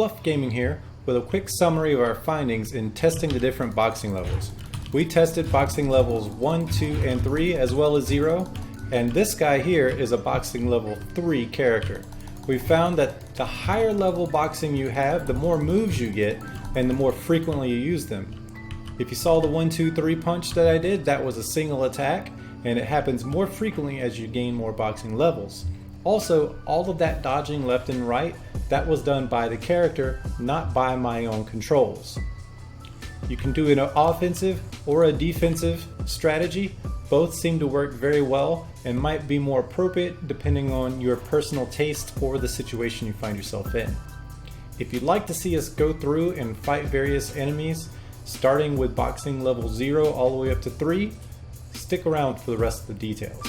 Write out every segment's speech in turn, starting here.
BLUF Gaming here with a quick summary of our findings in testing the different boxing levels. We tested boxing levels 1, 2, and 3 as well as 0, and this guy here is a boxing level 3 character. We found that the higher level boxing you have, the more moves you get and the more frequently you use them. If you saw the 1, 2, 3 punch that I did, that was a single attack, and it happens more frequently as you gain more boxing levels. Also, all of that dodging left and right, that was done by the character, not by my own controls. You can do an offensive or a defensive strategy. Both seem to work very well and might be more appropriate depending on your personal taste or the situation you find yourself in. If you'd like to see us go through and fight various enemies, starting with boxing level 0 all the way up to 3, stick around for the rest of the details.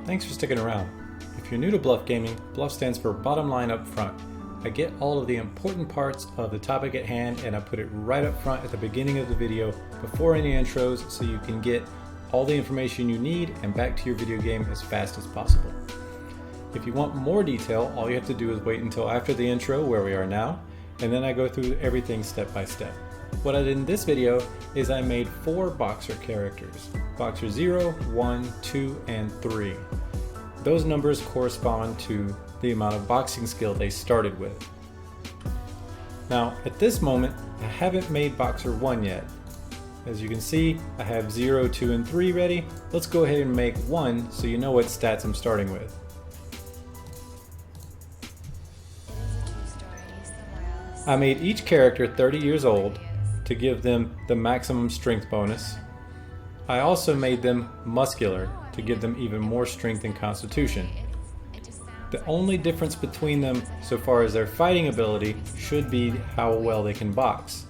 Thanks for sticking around. If you're new to BLUF Gaming, BLUF stands for bottom line up front. I get all of the important parts of the topic at hand and I put it right up front at the beginning of the video before any intros so you can get all the information you need and back to your video game as fast as possible. If you want more detail, all you have to do is wait until after the intro, where we are now, and then I go through everything step by step. What I did in this video is I made 4 boxer characters. Boxer 0, 1, 2, and 3. Those numbers correspond to the amount of boxing skill they started with. Now, at this moment, I haven't made Boxer 1 yet. As you can see, I have 0, 2, and 3 ready. Let's go ahead and make 1 so you know what stats I'm starting with. I made each character 30 years old to give them the maximum strength bonus. I also made them muscular to give them even more strength and constitution. The only difference between them so far as their fighting ability should be how well they can box.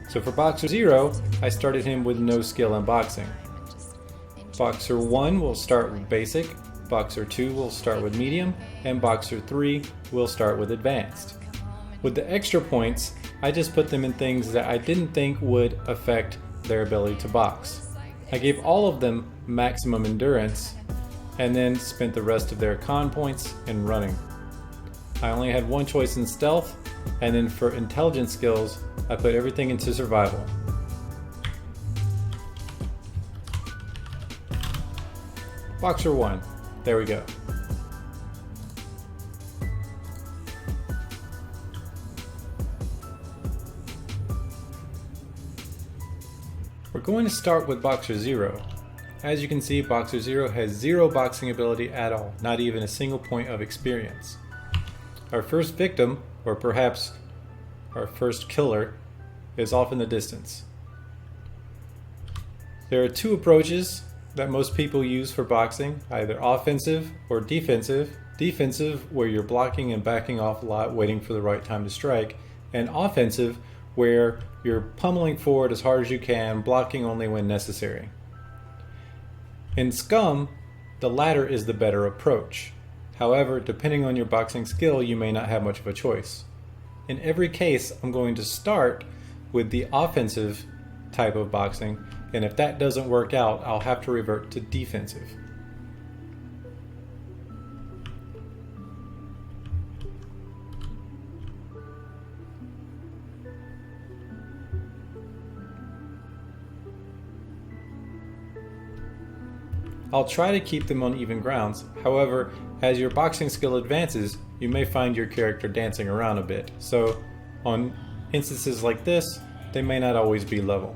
So for Boxer 0, I started him with no skill in boxing. Boxer 1 will start with basic, Boxer 2 will start with medium, and Boxer 3 will start with advanced. With the extra points, I just put them in things that I didn't think would affect their ability to box. I gave all of them maximum endurance and then spent the rest of their con points in running. I only had one choice in stealth, and then for intelligence skills, I put everything into survival. Boxer 1, there we go. We're going to start with Boxer 0. As you can see, Boxer 0 has 0 boxing ability at all, not even a single point of experience. Our first victim, or perhaps our first killer, is off in the distance. There are 2 approaches that most people use for boxing, either offensive or defensive. Defensive, where you're blocking and backing off a lot, waiting for the right time to strike, and offensive, where you're pummeling forward as hard as you can, blocking only when necessary. In SCUM, the latter is the better approach. However, depending on your boxing skill, you may not have much of a choice. In every case, I'm going to start with the offensive type of boxing, and if that doesn't work out, I'll have to revert to defensive. I'll try to keep them on even grounds. However, as your boxing skill advances, you may find your character dancing around a bit. So, on instances like this, they may not always be level.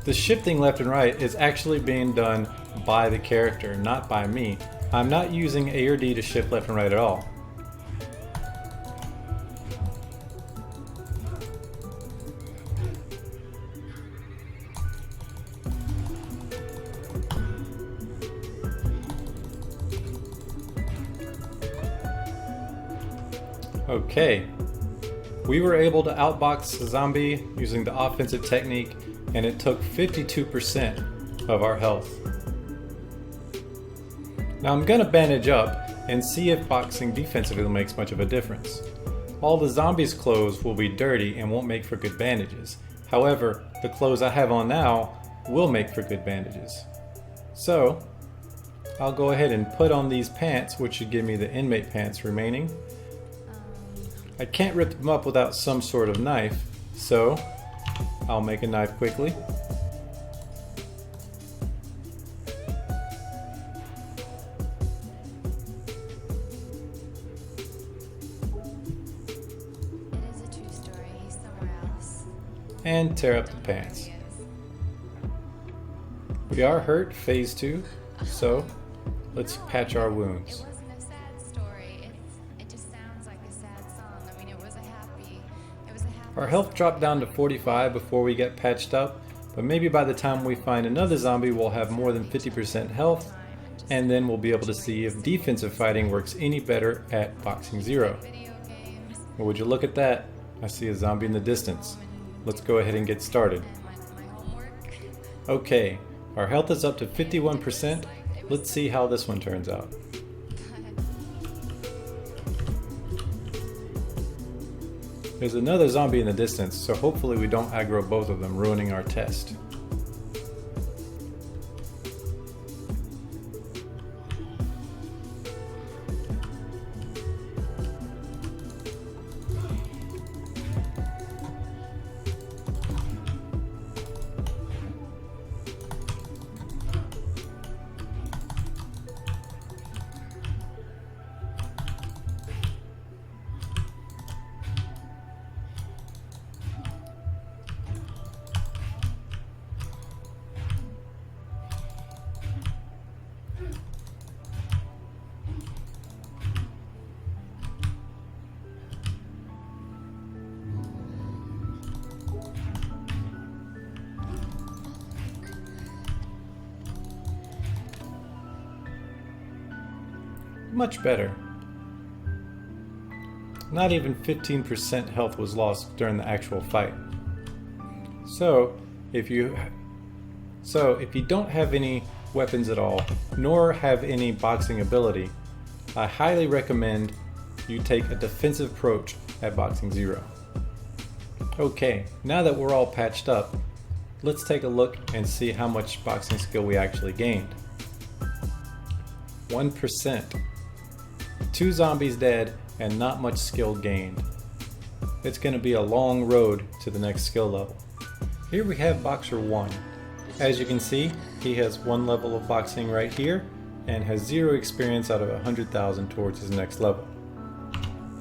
The shifting left and right is actually being done by the character, not by me. I'm not using A or D to shift left and right at all. Okay, we were able to outbox the zombie using the offensive technique, and it took 52% of our health. Now I'm gonna bandage up and see if boxing defensively makes much of a difference. All the zombies' clothes will be dirty and won't make for good bandages. However, the clothes I have on now will make for good bandages. So, I'll go ahead and put on these pants, which should give me the inmate pants remaining. I can't rip them up without some sort of knife, so I'll make a knife quickly. And tear up the pants. We are hurt, phase 2, so let's patch our wounds. It wasn't a sad story. It just sounds like a sad song. I mean, it was a happy Our health dropped down to 45 before we get patched up, but maybe by the time we find another zombie we'll have more than 50% health, and then we'll be able to see if defensive fighting works any better at Boxing 0. Well, would you look at that? I see a zombie in the distance. Let's go ahead and get started. Okay, our health is up to 51%. Let's see how this one turns out. There's another zombie in the distance, so hopefully we don't aggro both of them, ruining our test. Much better. Not even 15% health was lost during the actual fight. So if you don't have any weapons at all, nor have any boxing ability, I highly recommend you take a defensive approach at Boxing 0. Okay, now that we're all patched up, let's take a look and see how much boxing skill we actually gained. 1%. 2 zombies dead and not much skill gained. It's going to be a long road to the next skill level. Here we have Boxer 1. As you can see, he has 1 level of boxing right here and has 0 experience out of 100,000 towards his next level.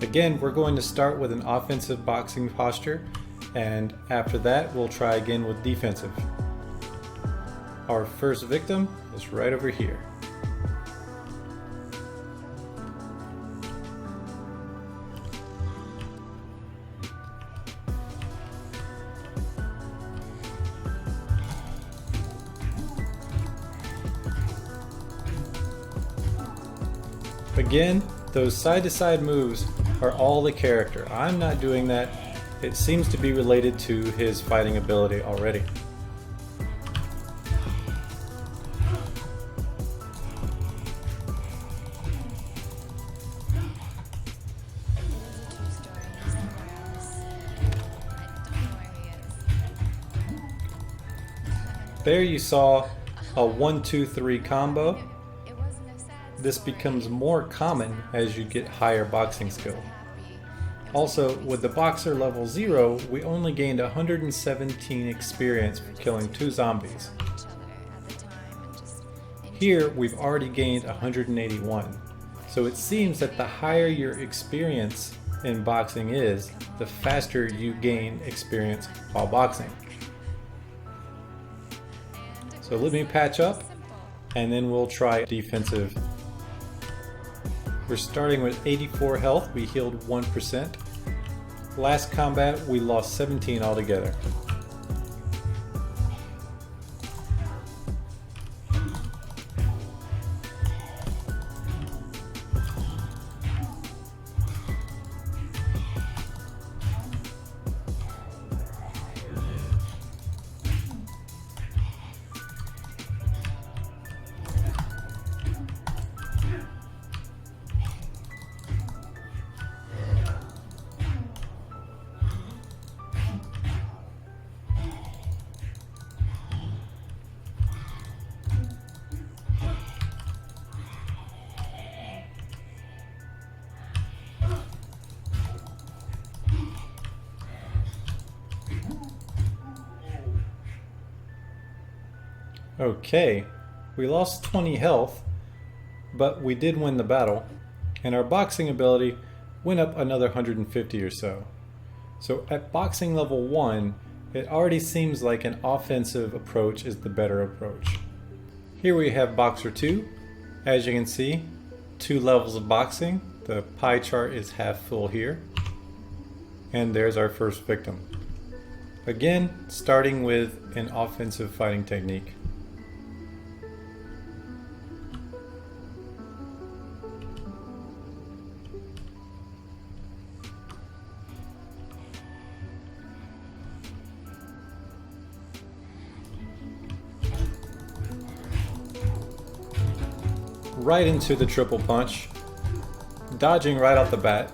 Again, we're going to start with an offensive boxing posture, and after that we'll try again with defensive. Our first victim is right over here. Again, those side-to-side moves are all the character. I'm not doing that. It seems to be related to his fighting ability already. There you saw a 1-2-3 combo. This becomes more common as you get higher boxing skill. Also, with the Boxer level 0, we only gained 117 experience for killing 2 zombies. Here, we've already gained 181. So it seems that the higher your experience in boxing is, the faster you gain experience while boxing. So let me patch up, and then we'll try defensive. We're starting with 84 health, we healed 1%. Last combat, we lost 17 altogether. Okay, we lost 20 health, but we did win the battle, and our boxing ability went up another 150 or so. So at boxing level 1, it already seems like an offensive approach is the better approach. Here we have Boxer 2. As you can see, 2 levels of boxing. The pie chart is half full here. And there's our first victim. Again, starting with an offensive fighting technique. Right into the triple punch, dodging right off the bat.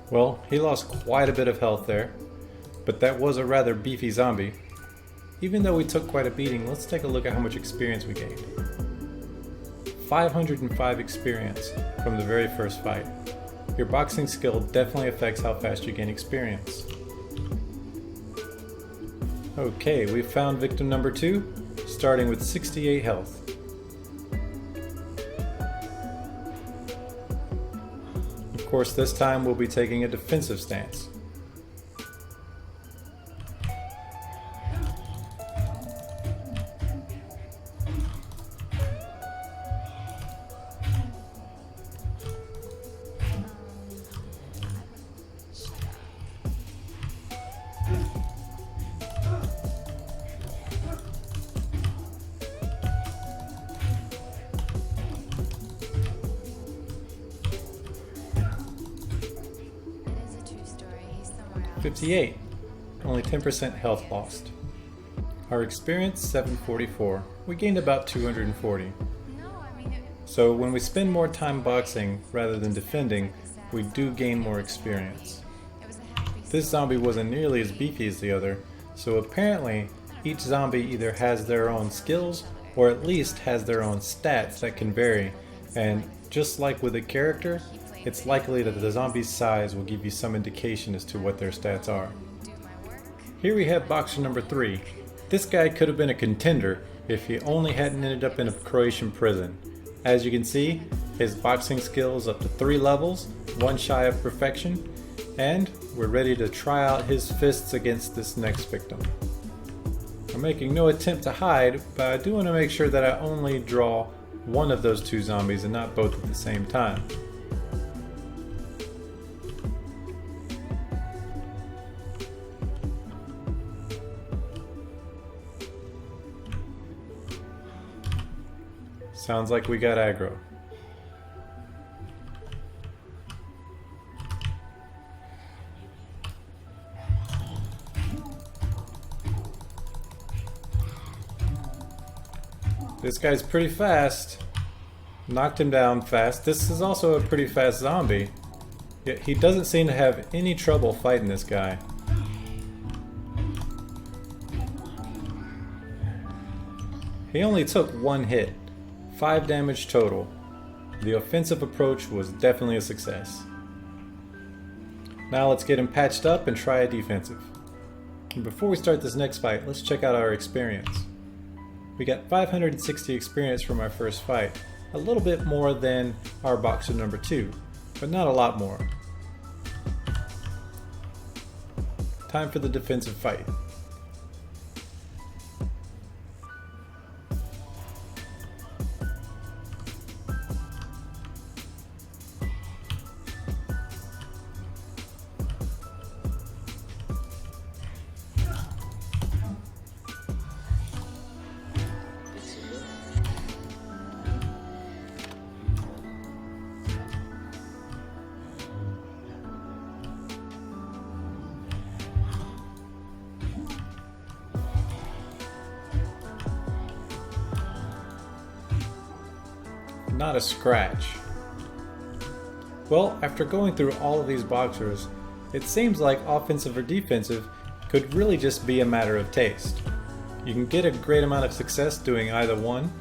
Well, he lost quite a bit of health there, but that was a rather beefy zombie. Even though we took quite a beating, let's take a look at how much experience we gained. 505 experience from the very first fight. Your boxing skill definitely affects how fast you gain experience. Okay, we found victim number 2, starting with 68 health. Of course, this time we'll be taking a defensive stance. It is a true story. He's somewhere else. 58. Only 10% health lost. Our experience, 744. We gained about 240. No, I mean, So when we spend more time boxing rather than defending, we do gain more experience. it was a happy This zombie wasn't nearly as beefy as the other, so apparently each zombie either has their own skills or at least has their own stats that can vary, and just like with a character, it's likely that the zombie's size will give you some indication as to what their stats are. do my work. Here we have boxer number 3. This guy could have been a contender if he only hadn't ended up in a Croatian prison. As you can see, his boxing skills up to 3 levels, 1 shy of perfection, and we're ready to try out his fists against this next victim. I'm making no attempt to hide, but I do want to make sure that I only draw one of those 2 zombies and not both at the same time. Sounds like we got aggro. This guy's pretty fast. Knocked him down fast. This is also a pretty fast zombie. Yet he doesn't seem to have any trouble fighting this guy. He only took 1 hit. 5 damage total. The offensive approach was definitely a success. Now let's get him patched up and try a defensive. And before we start this next fight, let's check out our experience. We got 560 experience from our first fight, a little bit more than our boxer number 2, but not a lot more. Time for the defensive fight. not a scratch. Well, after going through all of these boxers, it seems like offensive or defensive could really just be a matter of taste. You can get a great amount of success doing either one.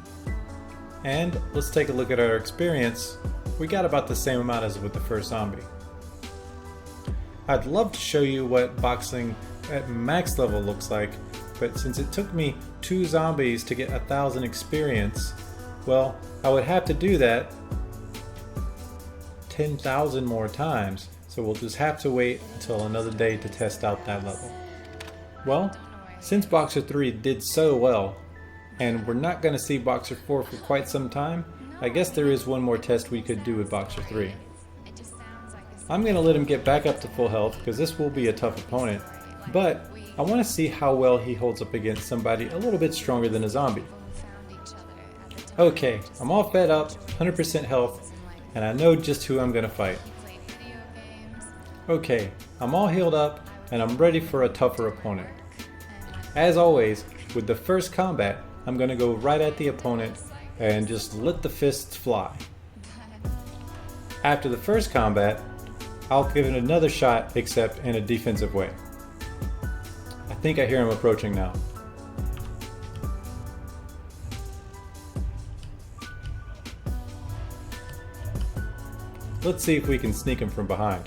And let's take a look at our experience. We got about the same amount as with the first zombie. I'd love to show you what boxing at max level looks like, but since it took me 2 zombies to get 1,000 experience, well, I would have to do that 10,000 more times, so we'll just have to wait until another day to test out that level. Well, since Boxer 3 did so well, and we're not going to see Boxer 4 for quite some time, I guess there is one more test we could do with Boxer 3. I'm going to let him get back up to full health because this will be a tough opponent, but I want to see how well he holds up against somebody a little bit stronger than a zombie. Okay, I'm all fed up, 100% health, and I know just who I'm going to fight. Okay, I'm all healed up and I'm ready for a tougher opponent. As always, with the first combat, I'm going to go right at the opponent and just let the fists fly. After the first combat, I'll give it another shot, except in a defensive way. I think I hear him approaching now. Let's see if we can sneak him from behind.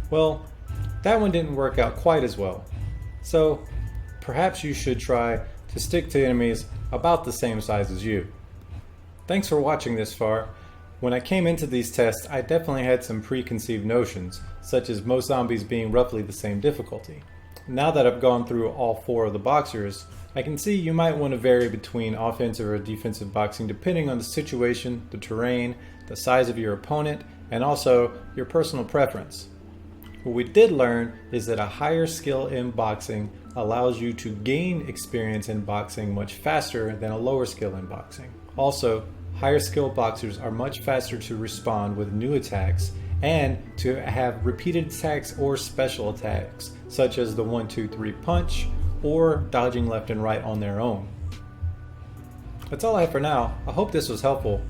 Well, that one didn't work out quite as well. So, perhaps you should try to stick to enemies about the same size as you. Thanks for watching this far. When I came into these tests, I definitely had some preconceived notions, such as most zombies being roughly the same difficulty. Now that I've gone through all 4 of the boxers, I can see you might want to vary between offensive or defensive boxing depending on the situation, the terrain, the size of your opponent, and also your personal preference. What we did learn is that a higher skill in boxing allows you to gain experience in boxing much faster than a lower skill in boxing. Also, higher skill boxers are much faster to respond with new attacks and to have repeated attacks or special attacks, such as the 1-2-3 punch or dodging left and right on their own. That's all I have for now. I hope this was helpful.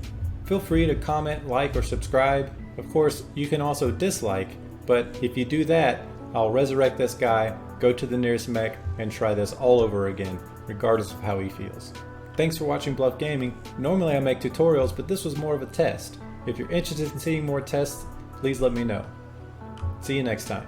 Feel free to comment, like, or subscribe. Of course, you can also dislike, but if you do that, I'll resurrect this guy, go to the nearest mech, and try this all over again, regardless of how he feels. Thanks for watching BLUF Gaming. Normally I make tutorials, but this was more of a test. If you're interested in seeing more tests, please let me know. See you next time.